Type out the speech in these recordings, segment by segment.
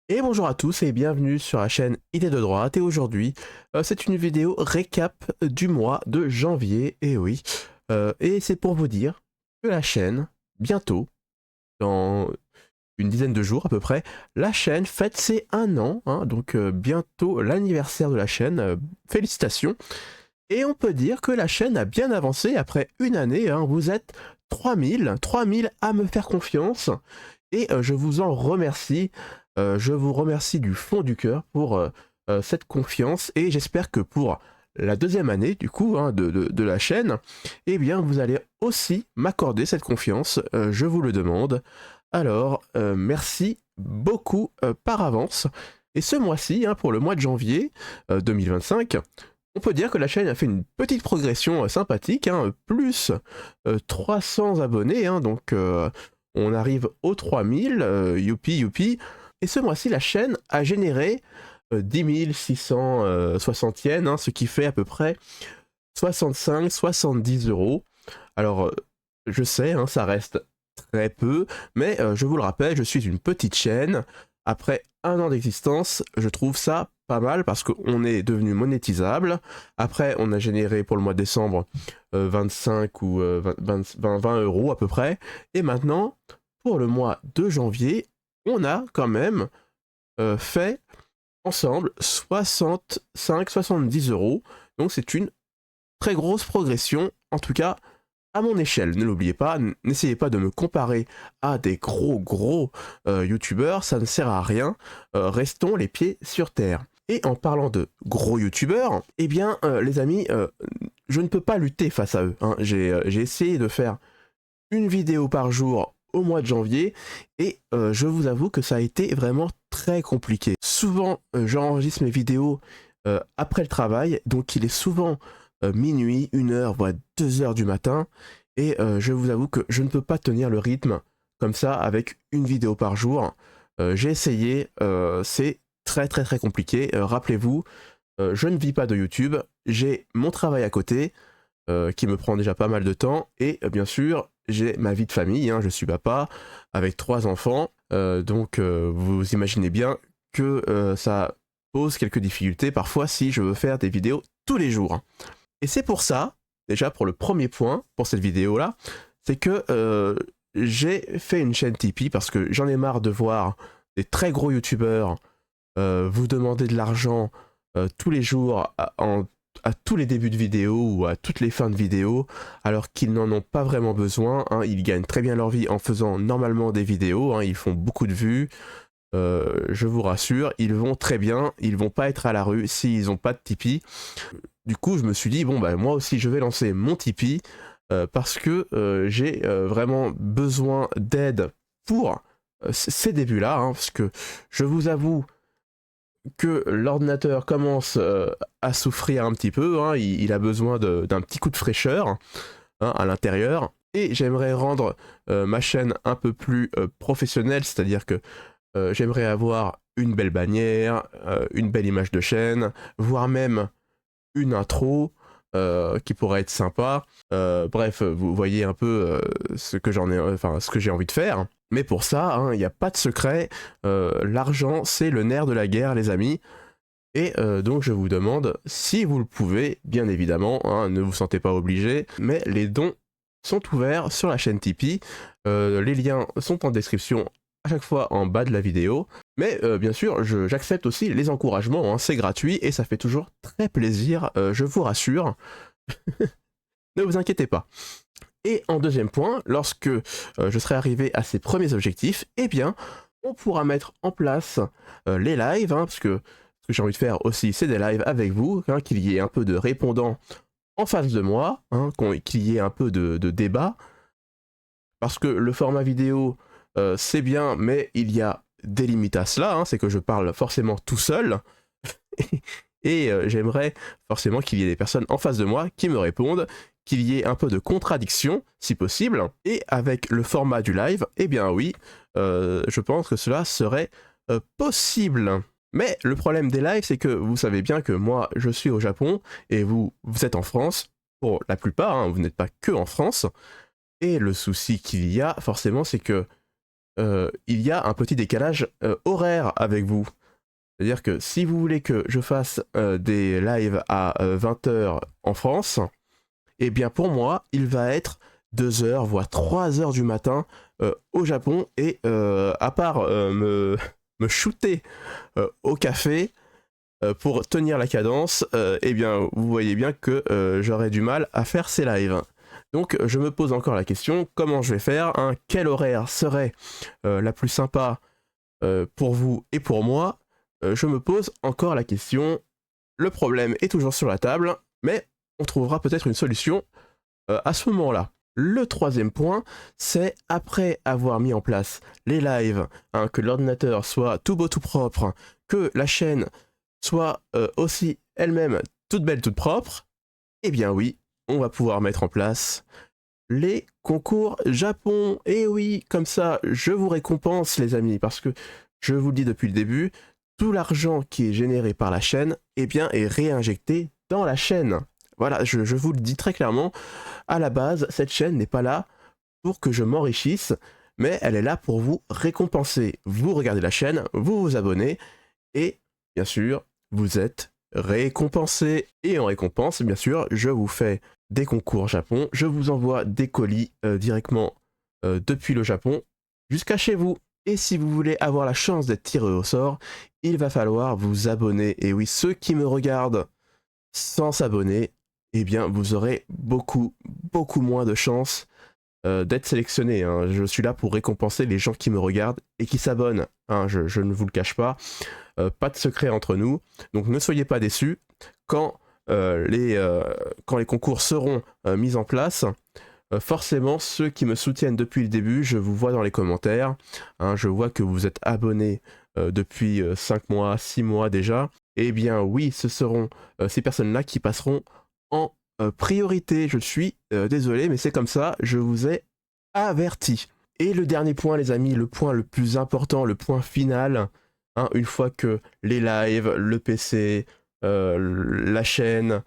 Et bonjour à tous et bienvenue sur la chaîne Idées de droite et aujourd'hui c'est une vidéo récap du mois de janvier, et oui, et c'est pour vous dire que la chaîne, bientôt, dans une dizaine de jours à peu près, la chaîne fête ses 1 an, hein, donc bientôt l'anniversaire de la chaîne, félicitations. Et on peut dire que la chaîne a bien avancé après une année, hein, vous êtes 3000 à me faire confiance, et je vous en remercie. Je vous remercie du fond du cœur pour cette confiance, et j'espère que pour la deuxième année du coup, hein, de la chaîne, eh bien vous allez aussi m'accorder cette confiance, je vous le demande. Alors merci beaucoup par avance. Et ce mois-ci, hein, pour le mois de janvier 2025, on peut dire que la chaîne a fait une petite progression sympathique, hein, plus 300 abonnés, hein, donc on arrive aux 3000, youpi youpi. Et ce mois-ci, la chaîne a généré 10 660 yens, hein, ce qui fait à peu près 65-70 euros. Alors, je sais, hein, ça reste très peu, mais je vous le rappelle, je suis une petite chaîne. Après 1 an d'existence, je trouve ça pas mal parce qu'on est devenu monétisable. Après, on a généré pour le mois de décembre 25 ou 20 euros à peu près. Et maintenant, pour le mois de janvier, on a quand même fait ensemble 65-70 euros. Donc c'est une très grosse progression, en tout cas à mon échelle. Ne l'oubliez pas, n'essayez pas de me comparer à des gros youtubeurs, ça ne sert à rien. Restons les pieds sur terre. Et en parlant de gros youtubeurs, eh bien les amis, je ne peux pas lutter face à eux, hein. J'ai essayé de faire une vidéo par jour au mois de janvier, et je vous avoue que ça a été vraiment très compliqué. Souvent, j'enregistre mes vidéos après le travail, donc il est souvent minuit, 1 heure, voire 2 heures du matin, et je vous avoue que je ne peux pas tenir le rythme comme ça avec une vidéo par jour. J'ai essayé, c'est très compliqué. Rappelez-vous, je ne vis pas de YouTube, j'ai mon travail à côté, qui me prend déjà pas mal de temps, et bien sûr j'ai ma vie de famille, hein, je suis papa avec 3 enfants, donc vous imaginez bien que ça pose quelques difficultés parfois si je veux faire des vidéos tous les jours, hein. Et c'est pour ça, déjà pour le premier point pour cette vidéo là, c'est que j'ai fait une chaîne Tipeee parce que j'en ai marre de voir des très gros youtubeurs vous demander de l'argent tous les jours à tous les débuts de vidéo ou à toutes les fins de vidéo, alors qu'ils n'en ont pas vraiment besoin, hein. Ils gagnent très bien leur vie en faisant normalement des vidéos, hein. Ils font beaucoup de vues, je vous rassure, ils vont très bien, ils vont pas être à la rue s'ils n'ont pas de Tipeee. Du coup, je me suis dit, bon, bah, moi aussi, je vais lancer mon Tipeee, parce que j'ai vraiment besoin d'aide pour ces débuts-là, hein, parce que je vous avoue que l'ordinateur commence à souffrir un petit peu, hein, il a besoin d'un petit coup de fraîcheur, hein, à l'intérieur, et j'aimerais rendre ma chaîne un peu plus professionnelle, c'est-à-dire que j'aimerais avoir une belle bannière, une belle image de chaîne, voire même une intro qui pourrait être sympa. Bref, vous voyez un peu ce que ce que j'ai envie de faire. Mais pour ça, hein, il n'y a pas de secret. L'argent, c'est le nerf de la guerre, les amis. Et donc je vous demande, si vous le pouvez, bien évidemment, hein, ne vous sentez pas obligé, mais les dons sont ouverts sur la chaîne Tipeee. Les liens sont en description à chaque fois en bas de la vidéo. Mais bien sûr, j'accepte aussi les encouragements, hein, c'est gratuit et ça fait toujours très plaisir, je vous rassure. Ne vous inquiétez pas. Et en deuxième point, lorsque je serai arrivé à ces premiers objectifs, eh bien, on pourra mettre en place les lives, hein, parce que ce que j'ai envie de faire aussi, c'est des lives avec vous, hein, qu'il y ait un peu de répondants en face de moi, hein, qu'il y ait un peu de débat, parce que le format vidéo, c'est bien, mais il y a des limites à cela, hein, c'est que je parle forcément tout seul, et j'aimerais forcément qu'il y ait des personnes en face de moi qui me répondent, qu'il y ait un peu de contradiction, si possible, et avec le format du live, eh bien oui, je pense que cela serait possible. Mais le problème des lives, c'est que vous savez bien que moi, je suis au Japon, et vous êtes en France, pour la plupart, hein, vous n'êtes pas que en France, et le souci qu'il y a, forcément, c'est que il y a un petit décalage horaire avec vous. C'est-à-dire que si vous voulez que je fasse des lives à 20h en France, eh bien pour moi, il va être 2h, voire 3h du matin au Japon. Et à part me shooter au café pour tenir la cadence, eh bien vous voyez bien que j'aurai du mal à faire ces lives. Donc je me pose encore la question, comment je vais faire, hein, quel horaire serait la plus sympa pour vous et pour moi? Je me pose encore la question, le problème est toujours sur la table, mais on trouvera peut-être une solution à ce moment-là. Le troisième point, c'est après avoir mis en place les lives, hein, que l'ordinateur soit tout beau tout propre, que la chaîne soit aussi elle-même toute belle toute propre, eh bien oui, on va pouvoir mettre en place les concours Japon. Et oui, comme ça, je vous récompense les amis, parce que je vous le dis depuis le début, tout l'argent qui est généré par la chaîne, eh bien, est réinjecté dans la chaîne. Voilà, je vous le dis très clairement, à la base, cette chaîne n'est pas là pour que je m'enrichisse, mais elle est là pour vous récompenser. Vous regardez la chaîne, vous vous abonnez, et bien sûr, vous êtes récompensé. Et en récompense, bien sûr, je vous fais des concours Japon, je vous envoie des colis directement depuis le Japon jusqu'à chez vous. Et si vous voulez avoir la chance d'être tiré au sort, il va falloir vous abonner. Et oui, ceux qui me regardent sans s'abonner, eh bien vous aurez beaucoup moins de chances d'être sélectionné, hein. Je suis là pour récompenser les gens qui me regardent et qui s'abonnent, hein, je ne vous le cache pas. Pas de secret entre nous, donc ne soyez pas déçus quand les concours seront mis en place. Forcément, ceux qui me soutiennent depuis le début, je vous vois dans les commentaires, hein, je vois que vous êtes abonnés depuis 5 mois, 6 mois déjà. Eh bien oui, ce seront ces personnes-là qui passeront en priorité. Je suis désolé, mais c'est comme ça, je vous ai averti. Et le dernier point, les amis, le point le plus important, le point final, hein, une fois que les lives, le PC, la chaîne,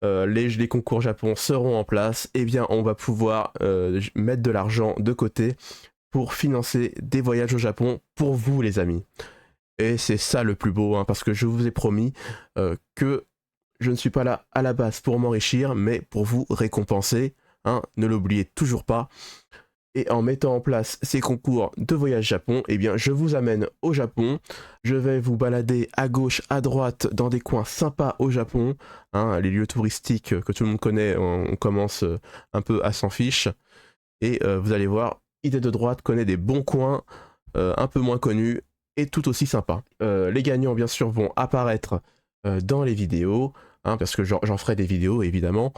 les concours Japon seront en place, eh bien on va pouvoir mettre de l'argent de côté pour financer des voyages au Japon pour vous les amis. Et c'est ça le plus beau, hein, parce que je vous ai promis que je ne suis pas là à la base pour m'enrichir, mais pour vous récompenser, hein, ne l'oubliez toujours pas. Et en mettant en place ces concours de voyage Japon, eh bien je vous amène au Japon. Je vais vous balader à gauche, à droite, dans des coins sympas au Japon, hein, les lieux touristiques que tout le monde connaît, on commence un peu à s'en fiche. Et vous allez voir, Idée de droite connaît des bons coins, un peu moins connus, et tout aussi sympas. Les gagnants, bien sûr, vont apparaître dans les vidéos, hein, parce que j'en ferai des vidéos, évidemment.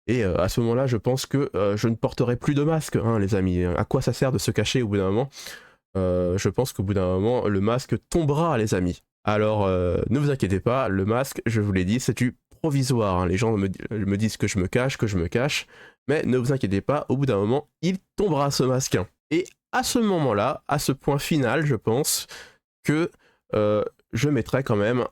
Et à ce moment-là, je pense que je ne porterai plus de masque, hein, les amis. À quoi ça sert de se cacher au bout d'un moment? Je pense qu'au bout d'un moment, le masque tombera, les amis. Alors, ne vous inquiétez pas, le masque, je vous l'ai dit, c'est du provisoire, hein. Les gens me disent que je me cache, mais ne vous inquiétez pas, au bout d'un moment, il tombera ce masque. Et à ce moment-là, à ce point final, je pense que je mettrai quand même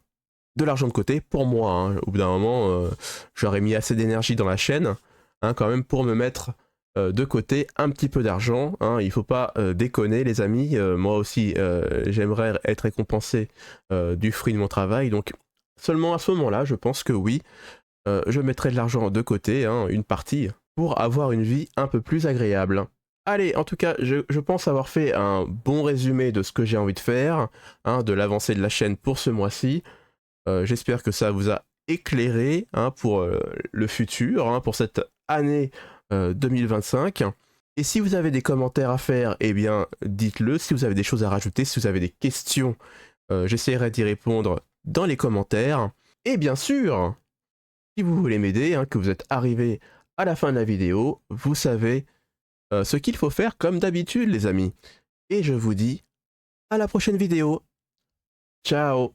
de l'argent de côté pour moi, hein. Au bout d'un moment, j'aurais mis assez d'énergie dans la chaîne, hein, quand même pour me mettre de côté un petit peu d'argent, hein. Il faut pas déconner les amis, moi aussi j'aimerais être récompensé du fruit de mon travail, donc seulement à ce moment-là, je pense que oui, je mettrai de l'argent de côté, hein, une partie, pour avoir une vie un peu plus agréable. Allez, en tout cas, je pense avoir fait un bon résumé de ce que j'ai envie de faire, hein, de l'avancée de la chaîne pour ce mois-ci. J'espère que ça vous a éclairé, hein, pour le futur, hein, pour cette année 2025. Et si vous avez des commentaires à faire, eh bien dites-le. Si vous avez des choses à rajouter, si vous avez des questions, j'essaierai d'y répondre dans les commentaires. Et bien sûr, si vous voulez m'aider, hein, que vous êtes arrivé à la fin de la vidéo, vous savez ce qu'il faut faire comme d'habitude les amis. Et je vous dis à la prochaine vidéo. Ciao!